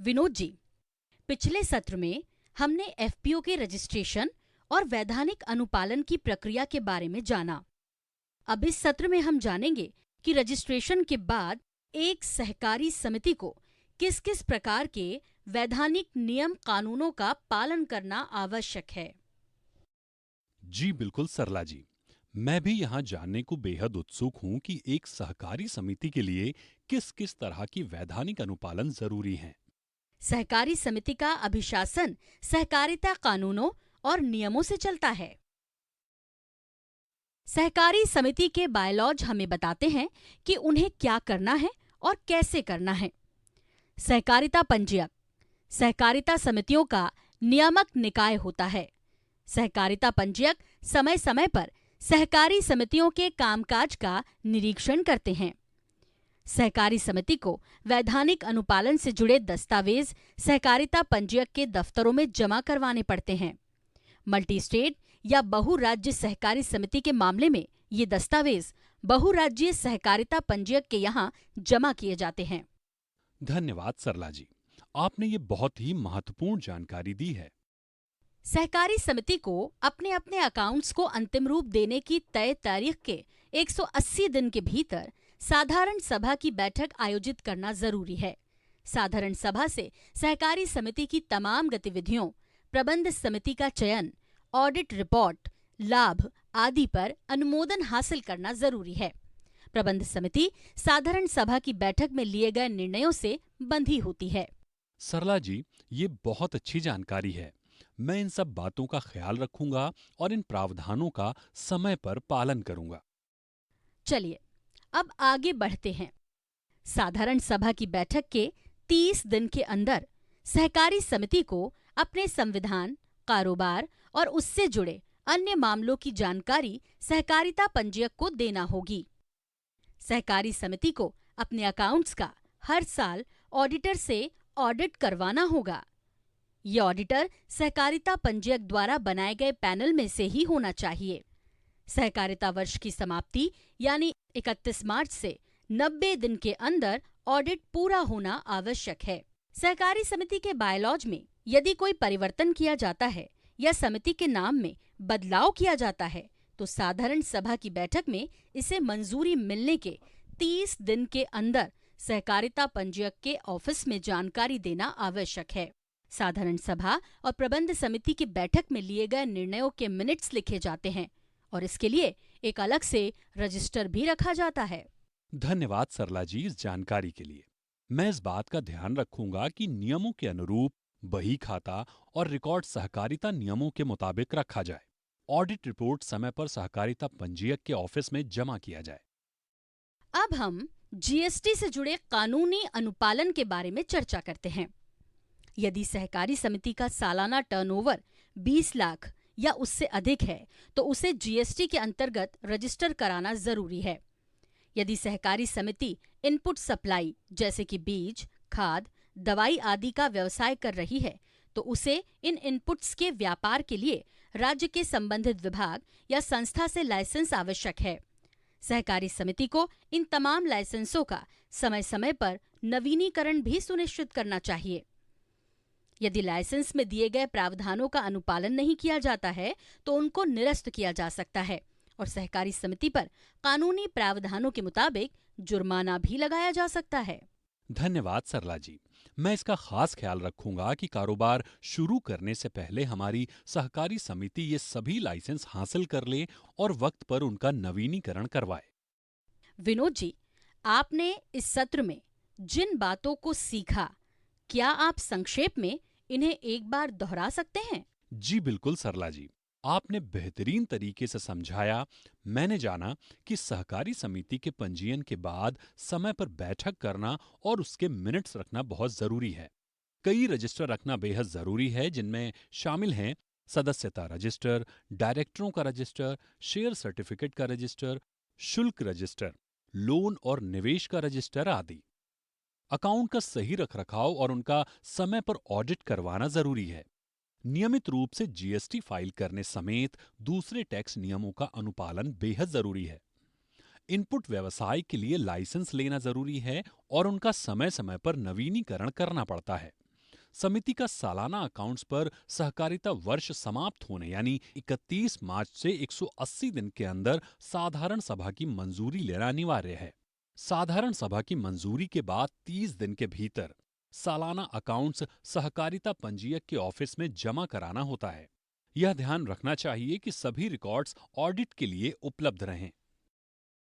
विनोद जी, पिछले सत्र में हमने एफपीओ के रजिस्ट्रेशन और वैधानिक अनुपालन की प्रक्रिया के बारे में जाना। अब इस सत्र में हम जानेंगे कि रजिस्ट्रेशन के बाद एक सहकारी समिति को किस किस प्रकार के वैधानिक नियम कानूनों का पालन करना आवश्यक है। जी बिल्कुल सरला जी, मैं भी यहाँ जानने को बेहद उत्सुक हूँ कि एक सहकारी समिति के लिए किस किस तरह की वैधानिक अनुपालन जरूरी हैं। सहकारी समिति का अभिशासन सहकारिता कानूनों और नियमों से चलता है। सहकारी समिति के बायलॉज हमें बताते हैं कि उन्हें क्या करना है और कैसे करना है। सहकारिता पंजीयक सहकारिता समितियों का नियामक निकाय होता है। सहकारिता पंजीयक समय समय पर सहकारी समितियों के कामकाज का निरीक्षण करते हैं। सहकारी समिति को वैधानिक अनुपालन से जुड़े दस्तावेज सहकारिता पंजीयक के दफ्तरों में जमा करवाने पड़ते हैं। मल्टी स्टेट या बहुराज्य सहकारी समिति के मामले में ये दस्तावेज बहुराज्यीय सहकारिता पंजीयक के यहाँ जमा किए जाते हैं। धन्यवाद सरला जी, आपने ये बहुत ही महत्वपूर्ण जानकारी दी है। सहकारी समिति को अपने अपने अकाउंट्स को अंतिम रूप देने की तय तारीख के 180 दिन के भीतर साधारण सभा की बैठक आयोजित करना जरूरी है। साधारण सभा से सहकारी समिति की तमाम गतिविधियों, प्रबंध समिति का चयन, ऑडिट रिपोर्ट, लाभ आदि पर अनुमोदन हासिल करना जरूरी है। प्रबंध समिति साधारण सभा की बैठक में लिए गए निर्णयों से बंधी होती है। सरला जी, ये बहुत अच्छी जानकारी है। मैं इन सब बातों का ख्याल रखूंगा और इन प्रावधानों का समय पर पालन करूंगा। चलिए अब आगे बढ़ते हैं। साधारण सभा की बैठक के 30 दिन के अंदर सहकारी समिति को अपने संविधान, कारोबार और उससे जुड़े अन्य मामलों की जानकारी सहकारिता पंजीयक को देना होगी। सहकारी समिति को अपने अकाउंट्स का हर साल ऑडिटर से ऑडिट करवाना होगा। ये ऑडिटर सहकारिता पंजीयक द्वारा बनाए गए पैनल में से ही होना चाहिए। सहकारिता वर्ष की समाप्ति यानी 31 मार्च से 90 दिन के अंदर ऑडिट पूरा होना आवश्यक है। सहकारी समिति के बायलॉज में यदि कोई परिवर्तन किया जाता है या समिति के नाम में बदलाव किया जाता है तो साधारण सभा की बैठक में इसे मंजूरी मिलने के 30 दिन के अंदर सहकारिता पंजीयक के ऑफिस में जानकारी देना आवश्यक है। साधारण सभा और प्रबंध समिति की बैठक में लिए गए निर्णयों के मिनट्स लिखे जाते हैं और इसके लिए एक अलग से रजिस्टर भी रखा जाता है। धन्यवाद सरला जी इस जानकारी के लिए। मैं इस बात का ध्यान रखूंगा कि नियमों के अनुरूप बही खाता और रिकॉर्ड सहकारिता नियमों के मुताबिक रखा जाए। ऑडिट रिपोर्ट समय पर सहकारिता पंजीयक के ऑफिस में जमा किया जाए। अब हम जीएसटी से जुड़े कानूनी अनुपालन के बारे में चर्चा करते हैं। यदि सहकारी समिति का सालाना टर्नओवर 20 लाख या उससे अधिक है तो उसे जीएसटी के अंतर्गत रजिस्टर कराना जरूरी है। यदि सहकारी समिति इनपुट सप्लाई जैसे कि बीज, खाद, दवाई आदि का व्यवसाय कर रही है तो उसे इन इनपुट्स के व्यापार के लिए राज्य के संबंधित विभाग या संस्था से लाइसेंस आवश्यक है। सहकारी समिति को इन तमाम लाइसेंसों का समय समय पर नवीनीकरण भी सुनिश्चित करना चाहिए। यदि लाइसेंस में दिए गए प्रावधानों का अनुपालन नहीं किया जाता है तो उनको निरस्त किया जा सकता है और सहकारी समिति पर कानूनी प्रावधानों के मुताबिक जुर्माना भी लगाया जा सकता है। धन्यवाद सरला जी, मैं इसका खास ख्याल रखूंगा कि कारोबार शुरू करने से पहले हमारी सहकारी समिति ये सभी लाइसेंस हासिल कर ले और वक्त पर उनका नवीनीकरण करवाए। विनोद जी, आपने इस सत्र में जिन बातों को सीखा, क्या आप संक्षेप में इन्हें एक बार दोहरा सकते हैं? जी बिल्कुल सरला जी, आपने बेहतरीन तरीके से समझाया। मैंने जाना कि सहकारी समिति के पंजीयन के बाद समय पर बैठक करना और उसके मिनट्स रखना बहुत जरूरी है। कई रजिस्टर रखना बेहद जरूरी है जिनमें शामिल हैं सदस्यता रजिस्टर, डायरेक्टरों का रजिस्टर, शेयर सर्टिफिकेट का रजिस्टर, शुल्क रजिस्टर, लोन और निवेश का रजिस्टर आदि। अकाउंट का सही रखरखाव और उनका समय पर ऑडिट करवाना जरूरी है। नियमित रूप से जीएसटी फाइल करने समेत दूसरे टैक्स नियमों का अनुपालन बेहद जरूरी है। इनपुट व्यवसाय के लिए लाइसेंस लेना जरूरी है और उनका समय समय पर नवीनीकरण करना पड़ता है। समिति का सालाना अकाउंट्स पर सहकारिता वर्ष समाप्त होने यानी 31 मार्च से 180 दिन के अंदर साधारण सभा की मंजूरी लेना अनिवार्य है। साधारण सभा की मंजूरी के बाद 30 दिन के भीतर सालाना अकाउंट्स सहकारिता पंजीयक के ऑफिस में जमा कराना होता है। यह ध्यान रखना चाहिए कि सभी रिकॉर्ड्स ऑडिट के लिए उपलब्ध रहें।